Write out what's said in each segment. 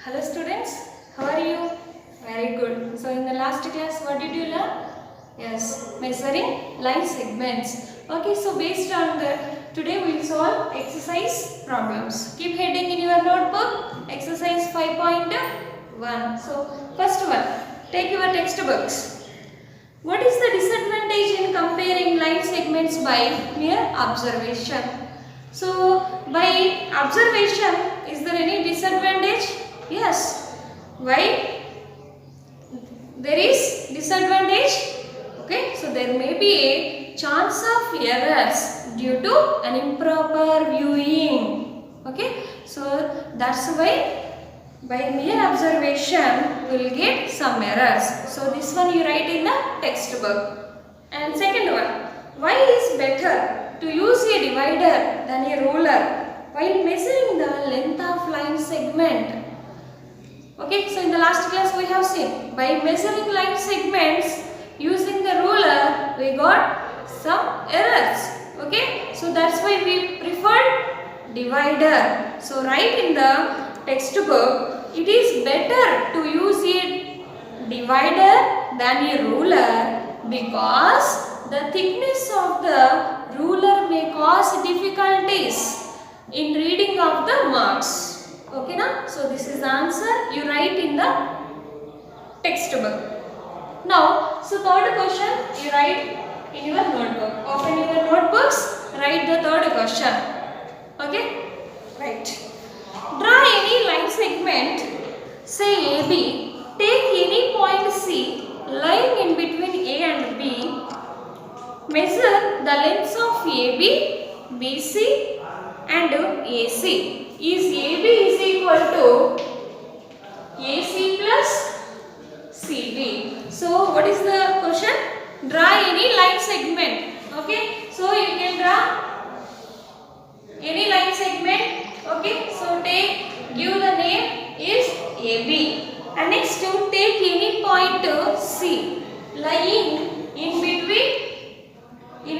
Hello students, how are you? Very good. So in the last class, what did you learn? Yes, measuring line segments. Okay, so based on that, today we will solve exercise problems. Keep heading in your notebook, exercise 5.1. So first one, take your textbooks. What is the disadvantage in comparing line segments by mere observation? So by observation, is there any disadvantage? Yes. Why? There is disadvantage. Okay. So there may be a chance of errors due to an improper viewing. Okay. So that's why by mere observation we will get some errors. So this one you write in the textbook. And second one, why is better to use a divider than a ruler while measuring the length of line segment? Okay, so in the last class we have seen by measuring line segments using the ruler we got some errors. Okay, so that's why we preferred divider. So write in the textbook, it is better to use a divider than a ruler because the thickness of the ruler may cause difficulties in reading of the marks. Okay na? So this is the answer you write in the textbook. Now, so third question you write in your notebook. Open your notebooks, write the third question. Okay? Right. Draw any line segment, say AB, take any point C lying in between A and B, measure the lengths of AB, BC and AC. Is AB is equal to AC plus CB. So what is the question? Draw any line segment. Okay. So you can draw any line segment. Okay. So give the name is AB. And next to take any point C lying in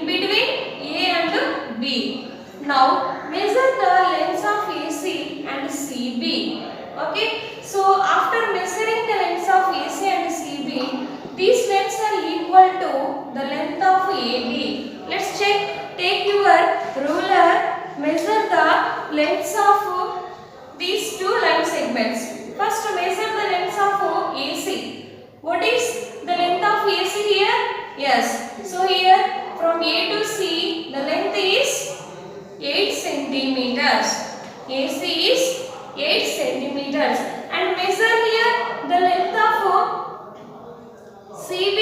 between A and B. Now measure the lengths of AC and CB. Okay. So after measuring the lengths of AC and CB, these lengths are equal to the length of AB. Let's check. Take your ruler, measure the lengths of these two line segments. First measure the lengths of AC. What is the length of AC here? Yes. So here from A to C, the length is 8 centimeters. AC is 8 centimeters. And measure here the length of CB.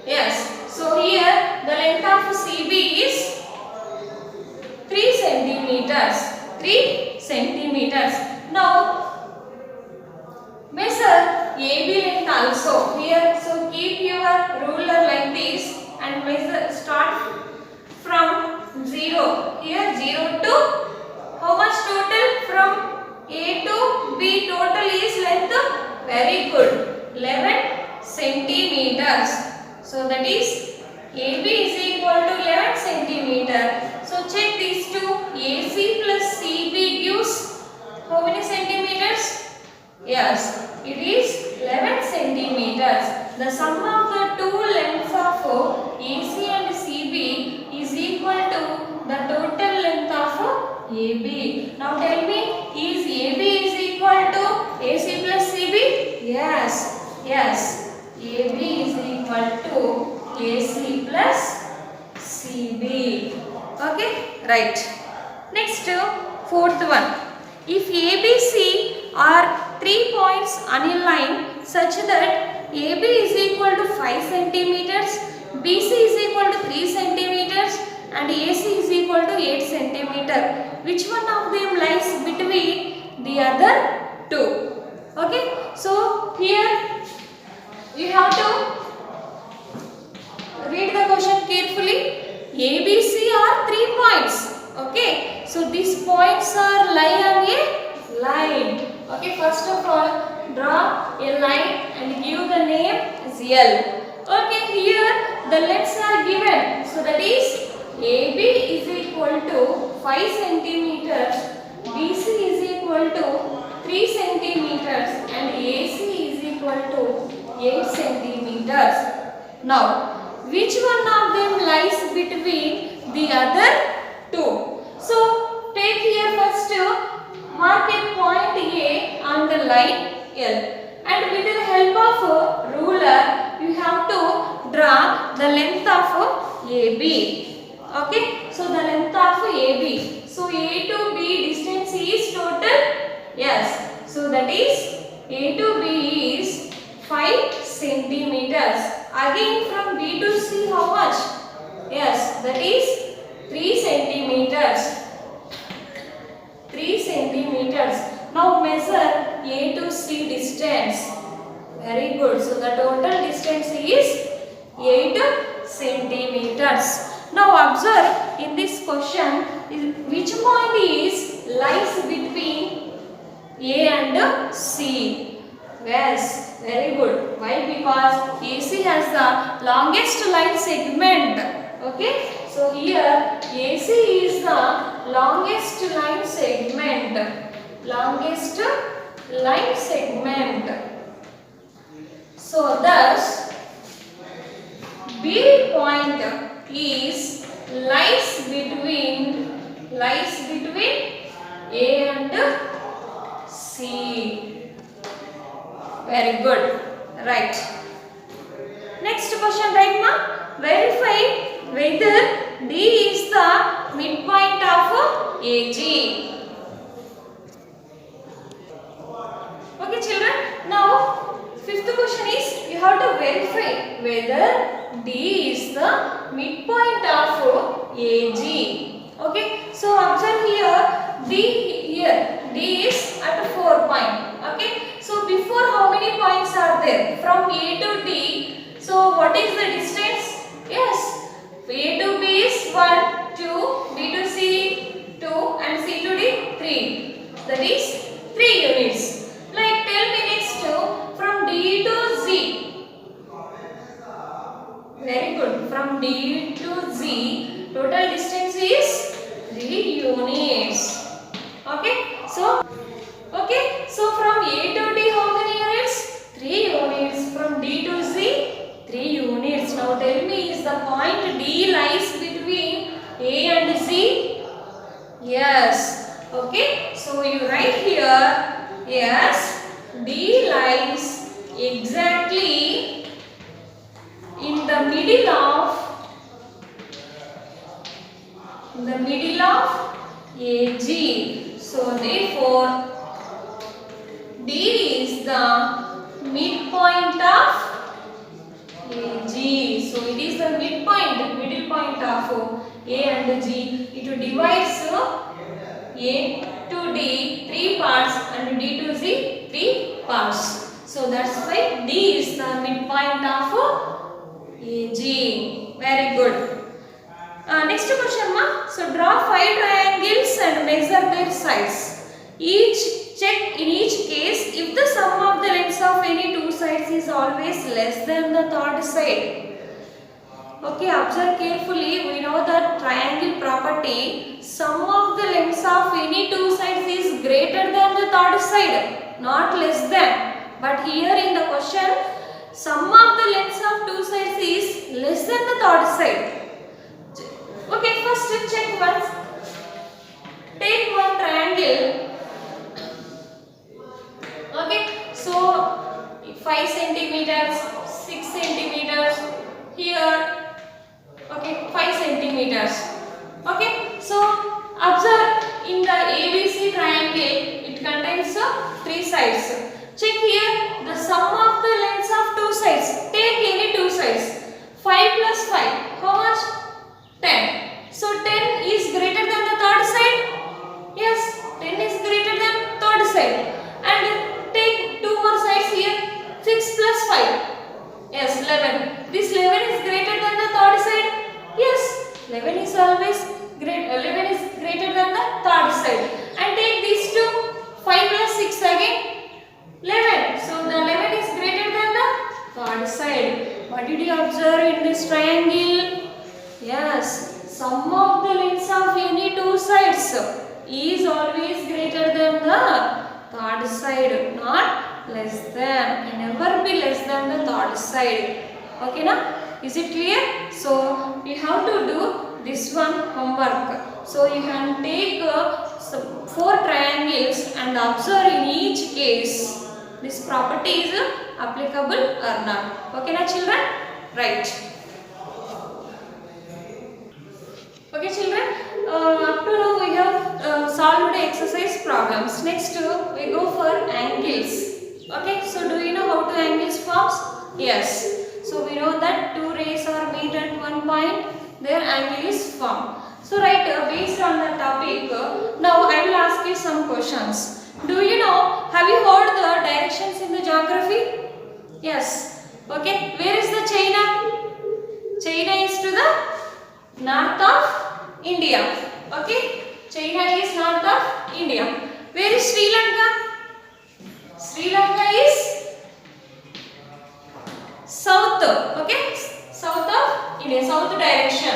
Yes. So here the length of CB is 3 centimeters. 3 centimeters. Now measure AB length also here. So keep your ruler like this and measure. Start from 0. Here 0 to how much total? From A to B total is length. Very good. 11 centimeters. So that is AB is equal to 11 centimeter. So check these two. AC plus CB gives how many centimeters? Yes, it is 11 centimeters. The sum of the two lengths of AC and CB is equal to the total length of AB. Now tell me, is AB is equal to AC plus CB? Yes, yes. AB is equal to AC plus CB. Okay, right. Next, fourth one. If ABC are 3 points on a line such that AB is equal to 5 centimeters, BC is equal to 3 centimeters and AC is equal to 8 centimeter, which one of them lies between the other two? Okay, so here you have to read the question carefully. ABC are 3 points. Okay, so these points are lie on a line. Okay, first of all, draw a line and give the name as L. Okay, here the lengths are given. So that is AB is equal to 5 centimeters, BC is equal to 3 centimeters 8 centimeters. Now, which one of them lies between the other two? So, take here first, mark a point A on the line L, and with the help of a ruler, you have to draw the length of AB. Okay, so the length of AB. So, A to B distance is total. Yes, so that is A to B is 5 centimeters. Again from B to C how much? Yes, that is 3 centimeters. 3 centimeters. Now measure A to C distance. Very good. So the total distance is 8 centimeters. Now observe in this question which point is lies between A and C. Yes, very good. Why? Because AC has the longest line segment. Okay, so here AC is the longest line segment. Longest line segment. So thus B point is lies between A and C. Very good. Right. Next question, right, ma? Verify whether D is the midpoint of AG. Okay, children. Now, fifth question is you have to verify whether D is the midpoint of AG. Okay. So observe here D is at 4 point. Okay. So before how many points are there? From A to D. So what is the distance? Yes. A to B is 1, 2, B to C 2 and C to D 3. That is 3 units. Like tell me next from D to Z. Very good. From D to Z total distance is 3 units. Okay. So from A to D how many units? 3 units. From D to Z 3 units. Now tell me, is the point D lies between A and Z? Yes. Okay. So you write here, yes, D lies exactly in the middle of AG. So therefore D is the midpoint of AG. So it is the middle point of A and G. It divides A to D 3 parts and D to Z 3 parts. So that's why D is the midpoint of AG. Very good. Next question, ma. So draw 5 triangles and measure their sides. Check in each case if the sum of the lengths of any two sides is always less than the third side. Okay, observe carefully. We know that triangle property, sum of the lengths of any two sides is greater than the third side, not less than. But here in the question, sum of the lengths of two sides is less than the third side. Okay, first check once. Take one triangle. Okay, so 5 centimeters, 6 centimeters, here, okay, 5 centimeters. Okay, so observe in the ABC triangle, it contains 3 sides. Check here the sum of the lengths of two sides. Take any two sides. 5 plus 5, how much? 10. So 10 is greater than the third side? Yes, 10 is greater than third side. And take two more sides here. 6 plus 5. Yes, 11. This 11 is greater than the third side? Yes, 11 is always great. 11 is greater than the third side. And take these two. 5 plus 6 again. 11. So the 11 is greater than the third side. What did you observe in this triangle? Yes, sum of the lengths of any two sides is always greater than the third side, not less than. Never be less than the third side. Okay na? Is it clear? So you have to do this one homework. So you can take four triangles and observe in each case this property is applicable or not. Okay na children? Right. Okay children, up to now we have solved exercise problems. Next we go for angles. Okay, so do you know how two angles forms? Yes. So we know that two rays are meet at one point, their angle is formed. So right, based on the topic, now I will ask you some questions. Do you know, have you heard the directions in the geography? Yes. Okay, where is the China? China is to the north of India. Okay, China is north of India. Where is Sri Lanka? Sri Lanka is south. Okay, south of India, south direction.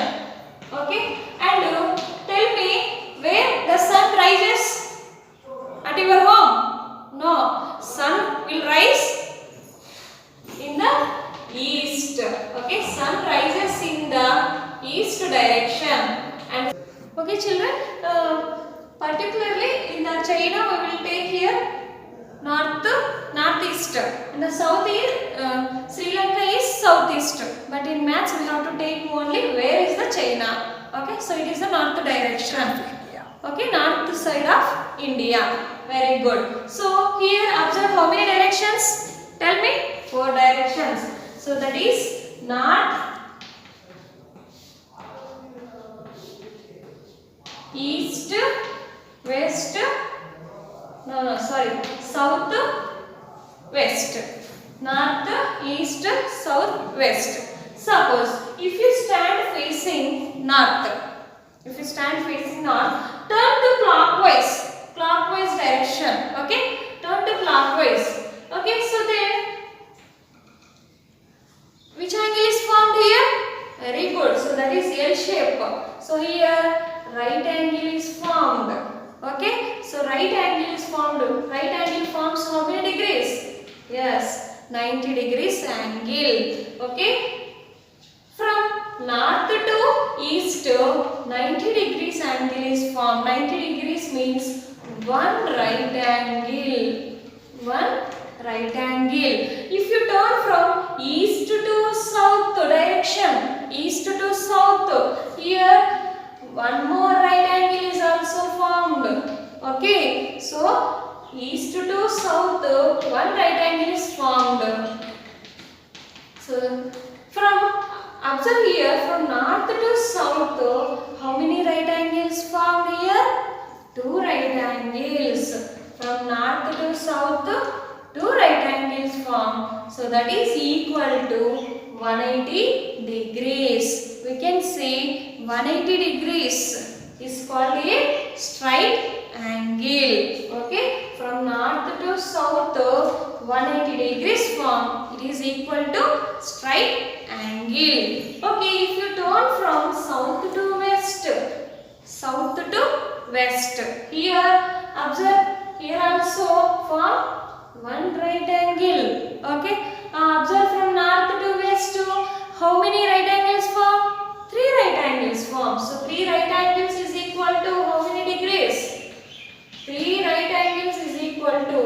Okay, and tell me where the sun rises at your home? No, sun will rise in the east. Okay, sun rises in the east direction. And okay children, particularly in the China we will take here northeast. In the south is Sri Lanka is southeast. But in maths we have to take only where is the China. Okay, so it is the north direction. Okay, north side of India. Very good. So here observe how many directions? Tell me. 4 directions. So that is north, east, west, south, west. North, east, south, west. Suppose if you stand facing north, turn to clockwise direction. Okay, turn to clockwise. Okay, so then which angle is formed here? Very good. So that is L shape. So here right angle is formed. Okay, so right angle is formed. Right angle forms how many degrees? Yes, 90 degrees angle. Okay, from north to east, 90 degrees angle is formed. 90 degrees means one right angle. If you turn from east to south direction, here one more right angle is also formed. Okay, so east to south, one right angle is formed. So from observe here, from north to south, how many right angles formed here? 2 right angles. From north to south, 2 right angles form. So that is equal to 180 degrees. We can say 180 degrees is called a straight angle. Okay, from north to south, 180 degrees form. It is equal to straight angle. Okay, if you turn from south to west, here observe, here also form one right angle. Okay, observe from north to west, how many right angles form? 3 right angles form. So 3 right angles is equal to how many degrees? 3 right angles is equal to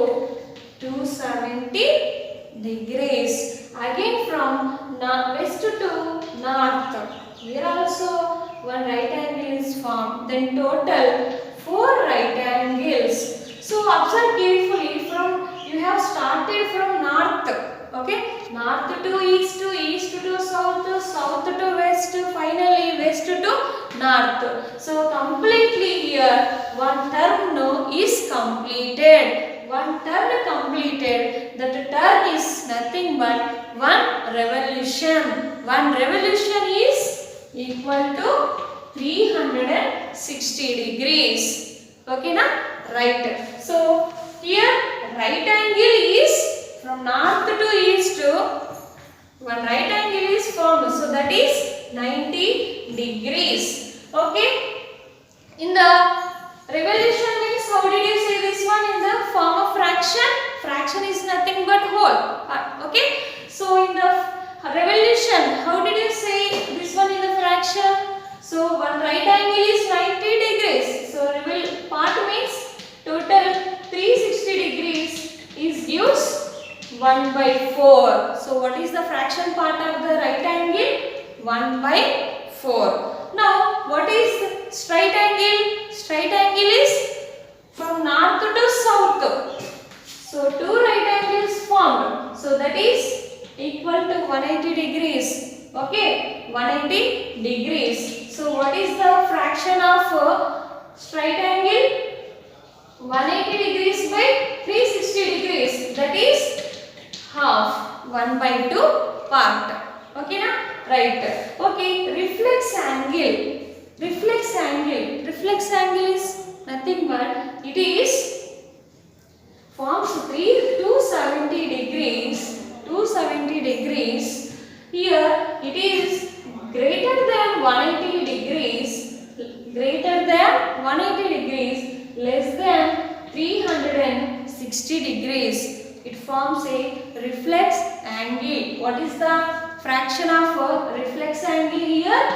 270 degrees. Again from west to north, here also one right angle is formed. Then total 4 right angles. So observe carefully, from you have started from north. Okay, north to east to south, south to west, finally west to north. So completely here one turn is completed. One turn completed. That turn is nothing but one revolution. One revolution is equal to 360 degrees. Okay na? Right. So here right angle is from north to east, one right angle is formed. So that is 90 degrees. Okay. In the revolution means, how did you say this one? In the form of fraction? fraction is nothing but whole. Okay. So in the revolution, how did you say this one in the fraction? So one right angle is 90 degrees. So part means total 360 degrees is gives 1 by 4. So what is the fraction part of the right angle? 1 by 4. Now what is straight angle? Straight angle is from north to south. So two right angles formed. So that is equal to 180 degrees. Okay, 180 degrees. So what is the fraction of straight angle? 180 degrees by 360 degrees. That is half. 1 by 2 part. Okay na? Right. Okay, reflex angle. Reflex angle. Reflex angle is nothing but it is forms 270 degrees. 270 degrees. Here it is greater than 180 degrees. Greater than 180 degrees. Less than 360 degrees. It forms a reflex angle. What is the fraction of a reflex angle here?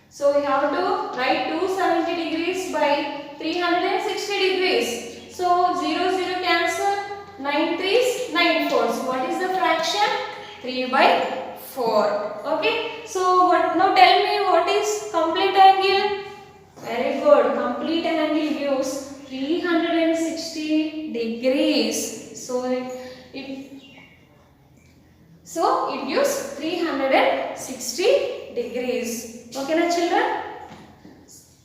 So we have to write 270 degrees by 360 degrees. So 0 0 cancel. 9 3s 9 4s. What is the fraction? 3 by 4. Okay. So what? Now tell me what is complete angle? Very good. Complete angle gives 360 degrees. So it gives 360 degrees. Okay na children?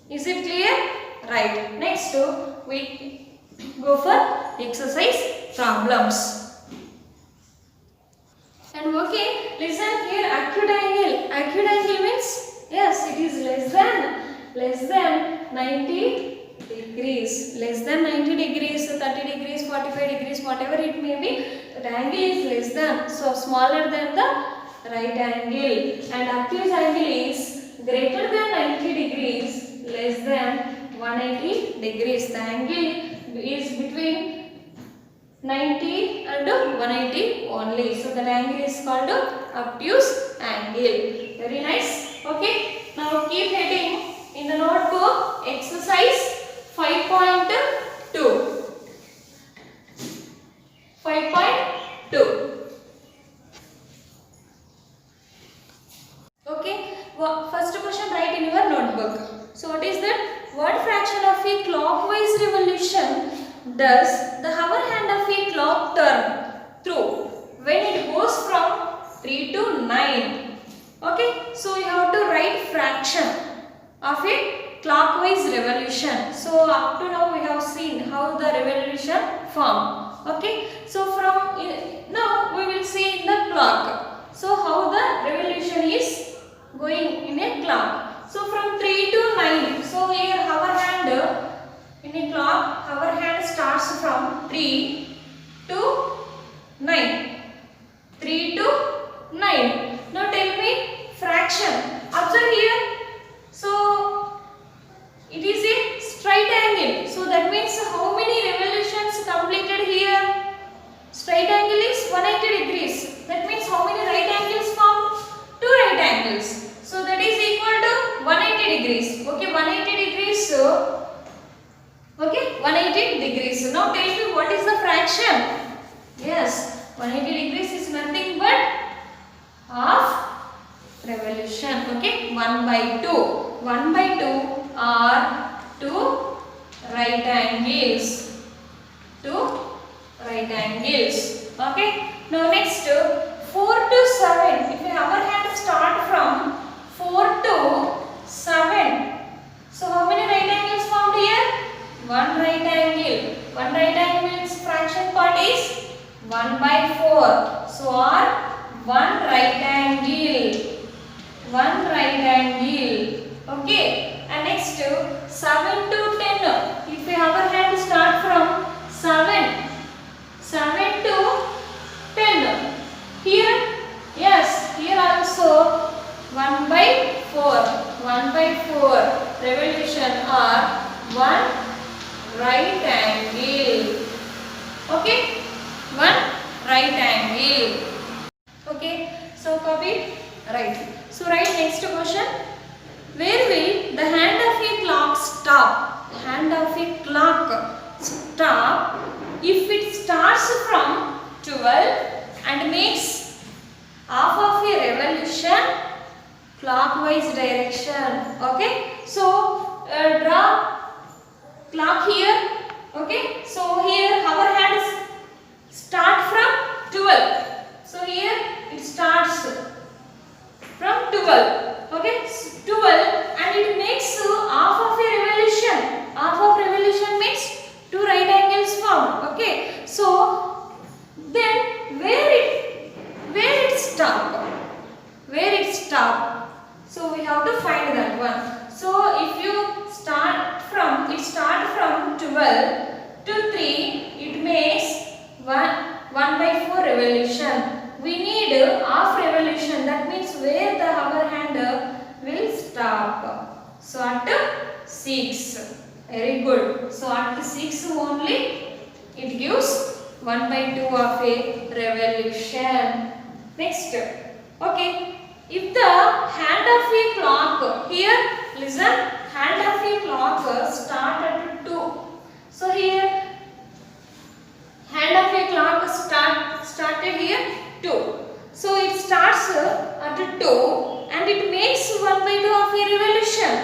Is it clear? Right. Next we go for exercise problems. And okay, listen here, acute angle. Acute angle means yes, it is less than 90 degrees. Less than 90 degrees, 30 degrees, 45 degrees, whatever it may be. The angle is less than, so smaller than the right angle. And acute angle is greater than 90 degrees, less than 180 degrees. The angle is between 90 and 180 only. So that angle is called obtuse angle. Very nice. Okay. Now keep heading in the notebook. Exercise 5.2. 5.2. Okay. First question write in your notebook. So what is that? What fraction of a clockwise revolution does the hover hand of a clock turn through when it goes from 3 to 9? Okay, so you have to write fraction of a clockwise revolution. So up to now we have seen how the revolution form. Okay, so from now we will see in the clock. So how the revolution is going in a clock. So from 3 to 9. So here hover hand in a clock, hover hand starts from 3 to 9. 3 to 9. Now tell me fraction. Observe here. So it is a straight angle. So that means how many revolutions completed here? Straight angle is 180 degrees. That means how many right angles formed? 2 right angles. So that is equal to 180 degrees. Okay, 180 degrees. So okay, 180 degrees. Now tell me what is the fraction? Yes, 180 degrees is nothing but half revolution. Okay, 1 by 2. 1 by 2 are 2 right angles. 2 right angles. Okay, now next 4 to 7. If you hover hand start from 4 to 7. So how many right angles formed here? 1 right angle. 1 right angle means fraction part is 1 by 4. So are 1 right angle. 1 right angle. Okay. And next 7 to 10. If you hover hand start from 7. 7 to 10. Here, yes, here also 1 by 4. 1 by 4 revolution are 1 right angle. Okay. right angle. Okay, so copy, right. So write next question. Where will the hand of a clock stop? Hand of a clock stop if it starts from 12 and makes half of a revolution clockwise direction. Okay, so draw clock here. Okay, so here our hands start from 12. So here it starts from 12. Okay, 12 and it makes half of a revolution. Half of revolution means two right angles formed. Okay, so then where it stop? Where it stop? So we have to find that one. So if you start from 12 to 3, it makes 1/4 revolution. We need half revolution. That means where the hover hand will stop. So at 6. Very good. So at 6 only it gives 1/2 of a revolution. Next. Okay. If the hand of a clock, here listen, hand of a clock start at 2. So here hand of a clock started here 2. So it starts at 2 and it makes 1/2 of a revolution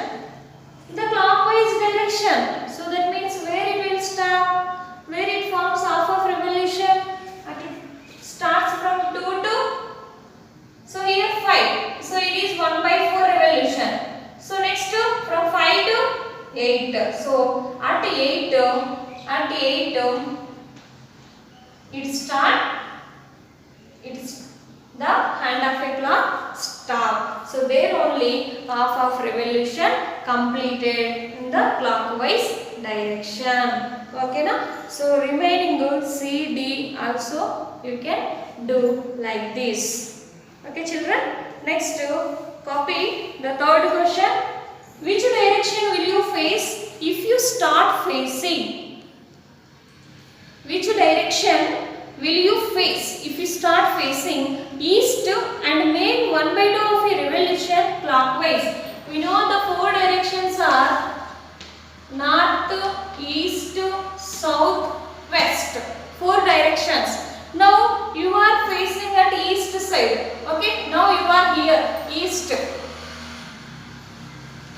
in the clockwise direction. So that means where it will stop, where it forms half of revolution, and it starts from 2 to, so here 5. So it is 1/4 revolution. So next from 5 to 8. So at 8 it is the hand of a clock stop. So there only half of revolution completed in the clockwise direction. Okay na? So remaining good C, D also you can do like this. Okay children. Next copy the third question. Which direction will you face if you start facing? Which direction will you face if you start facing east and make 1/2 of a revolution clockwise? We know the 4 directions are north, east, south, west. 4 directions. Now you are facing at east side. Okay, now you are here east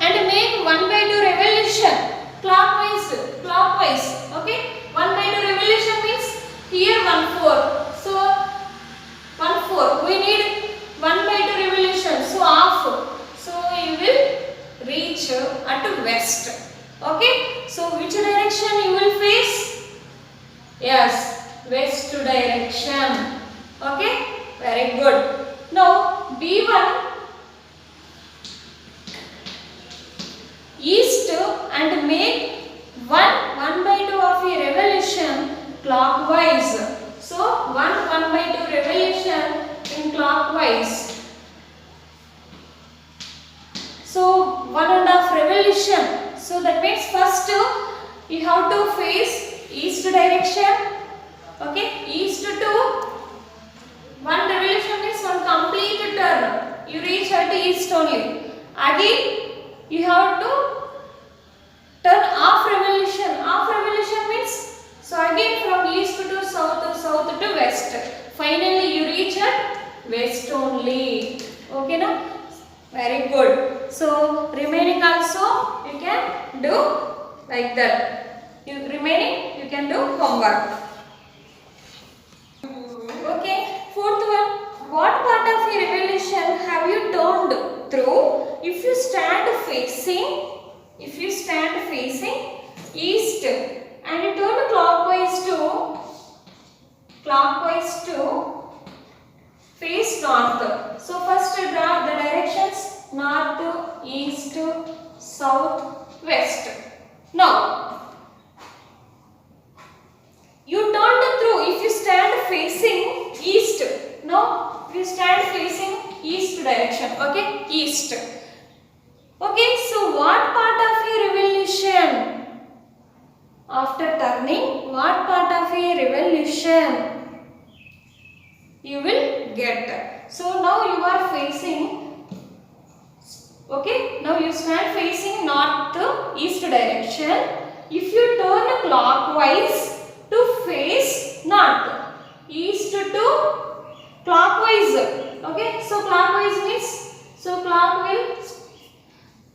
and make 1/2 revolution clockwise. Okay, 1/2 revolution means here 1/4. So 1/4. We need 1/2 revolution. So half. So you will reach at west. Okay. So which direction you will face? Yes, west direction. Okay. Very good. Now B1 east and make 1/2 of a revolution clockwise. So 1/2 revolution in clockwise. So 1.5 revolution. So that means first you have to face east direction. Okay, east to 1 revolution means 1 complete turn. You reach at east only. Again you have to turn half revolution. Half revolution means, so again from east to south, south to west. Finally you reach at west only. Okay na? Very good. So remaining also you can do like that. Remaining you can do homework. Okay. Fourth one. What part of a revolution have you turned through if you stand facing east and you turn clockwise to face north? So first draw the directions north, east, south, west. Now you turned through if you stand facing east. Now you stand facing east direction. Okay, east. Okay, so what part of a revolution? After turning, what part of a revolution? you will get. So now you are facing, okay, now you stand facing north to east direction. If you turn clockwise to face north, east to clockwise, okay, so clockwise means, so clock will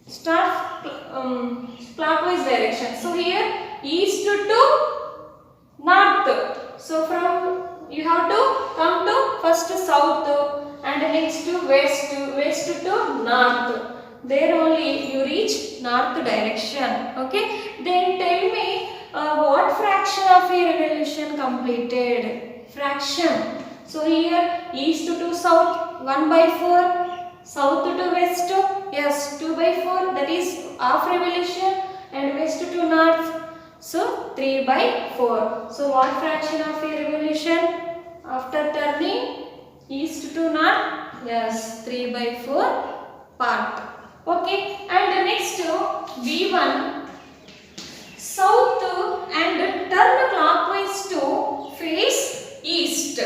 start clockwise direction. So here east to north. So from you have to come to first south and next to west, west to north. There only you reach north direction. Okay. Then tell me what fraction of a revolution completed? Fraction. So here east to south 1/4. South to west, yes, 2/4, that is half revolution, and west to north, so 3/4. So what fraction of a revolution after turning east to north? Yes, 3/4 part. Okay, and next V1, south and turn clockwise to face east.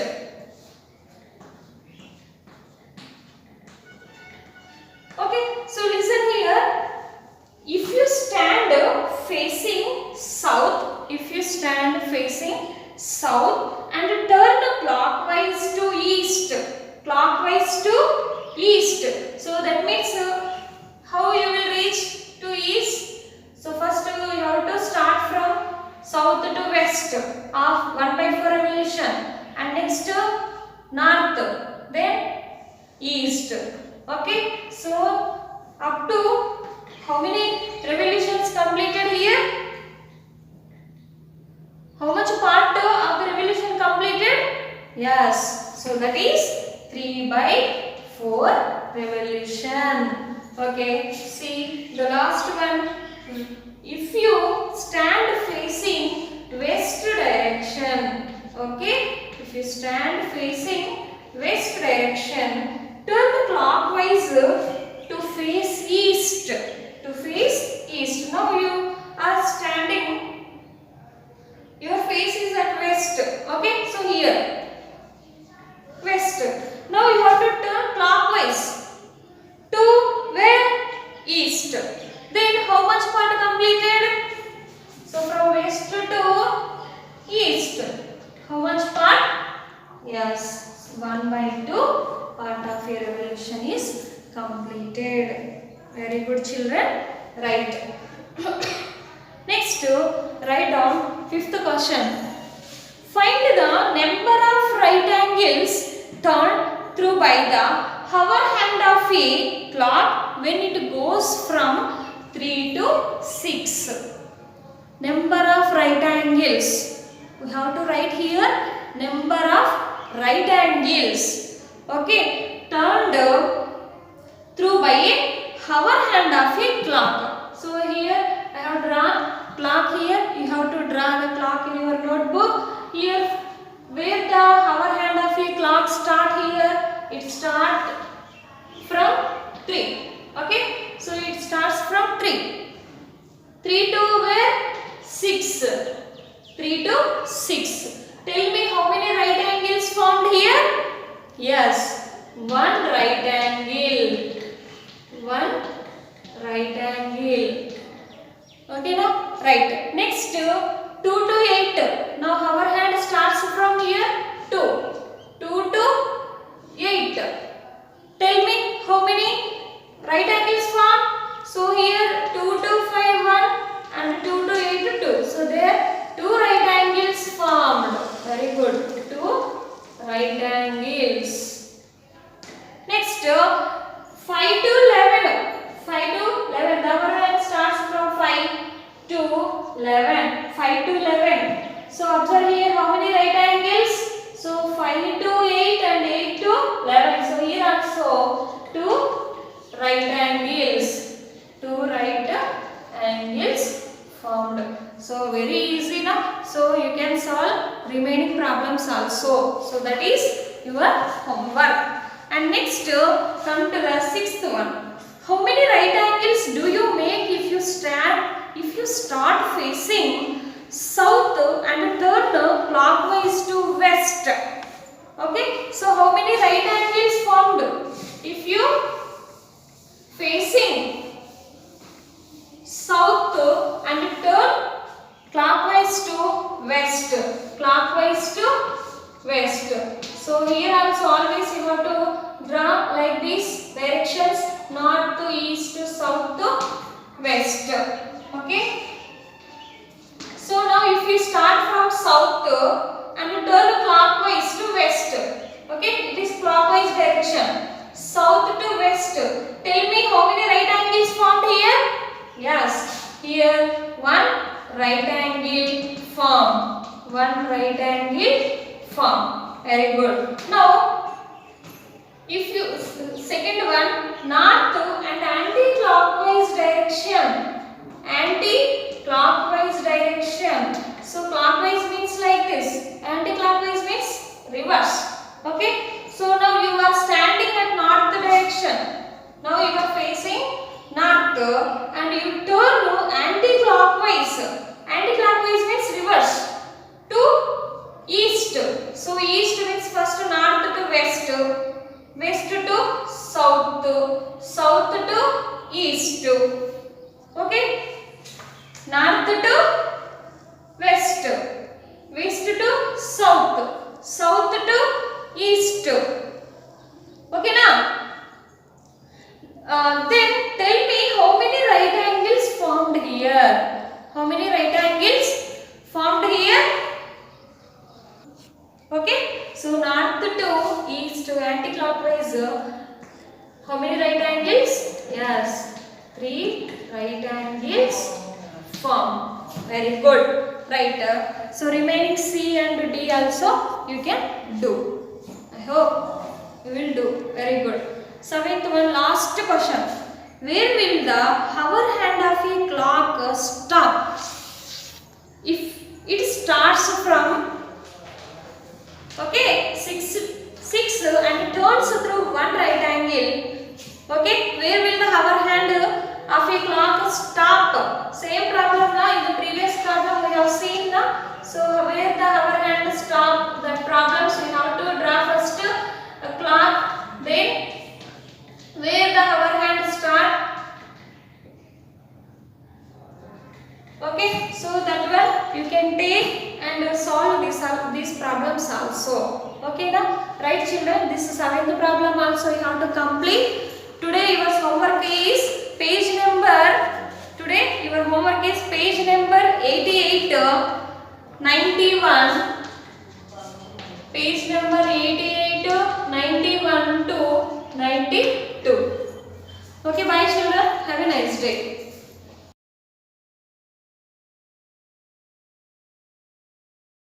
Okay, so listen here. If you stand facing south, and turn clockwise to east, so that means how you will reach to east? So first you have to start from south to west of 1/4 revolution, and next north, then east. Okay, so up to how many revolutions completed here? How much part of the revolution completed? Yes, so that is 3/4 revolution. Okay, see the last one. If you stand facing west direction, okay, if you stand facing west direction, turn clockwise to face east. Now you are standing, your face is at west. Okay, so here west. Now you have to turn clockwise to where? East. Then how much part completed? So from west to east, how much part? Yes, 1/2 part of your revolution is completed. Very good, children. Right. Next, write down fifth question. Find the number of right angles turned through by the hour hand of a clock when it goes from 3 to 6. Number of right angles. We have to write here number of right angles. Okay, turned through by a hour hand of a clock. So here I have drawn clock here. You have to draw the clock in your notebook. Here where the hour hand of a clock start here, it start from 3. Okay, so it starts from 3. 3 to where? 6. 3 to 6. Tell me how many right angles formed here? Yes, one right angle. One right angle. Okay, now right. Next 2 to 8. Now our hand starts from here 2. 2 to 8. Tell me how many right angles formed? So here 2 to 5 1 and 2 to 8 2. So there 2 right angles formed. Very good. 2 right angles. Next 5 to 11. 5 to 11. The our hand starts from 5 to 11. 5 to 11. So observe here how many right angles? So 5 to 8 and 8 to 11. So here also 2 right angles. 2 right angles formed. So very easy now. So you can solve remaining problems also. So that is your homework. And next come to the sixth one. How many right angles do you make if you start facing south and turn clockwise to west? Okay, so west. So here also always you have to draw like these directions, north to east to south to west. Okay. So now if we start from south and turn clockwise to west. Okay, it is clockwise direction. South to west. Tell me how many right angles formed here? Yes, here one right angle formed. One right angle formed. Very good. Now, if you second one, north and anti-clockwise direction. Anti-clockwise direction. So clockwise means like this. Anti-clockwise means reverse. Okay. So now you are standing at north direction. Now you are facing north and you turn anti-clockwise. Anti-clockwise means reverse to east. So east means first north to west, west to south, south to east. Okay. North to west, west to south, south to east. Okay now. Then tell me how many right angles formed here. How many right angles formed here? Okay. So north to east anti-clockwise. How many right angles? Yes. 3 right angles formed. Very good. Right. So remaining C and D also you can do. I hope you will do. Very good. Seventh one, last question. Where will the hour hand of a clock stop? If it starts from 6 and turns through one right angle. Okay, where will the hour hand of a clock stop? Same problem now. In the previous problem we have seen now. So where the hour hand stop? The problems we have to draw first a clock, then where the hour hand start. Okay, so that one you can take and solve these problems also. Okay now, right children, this is 7th problem also you have to complete. Today your homework is page number, today your homework is page number 88, 91, page number 88, 91 to 92. Okay, bye children, have a nice day.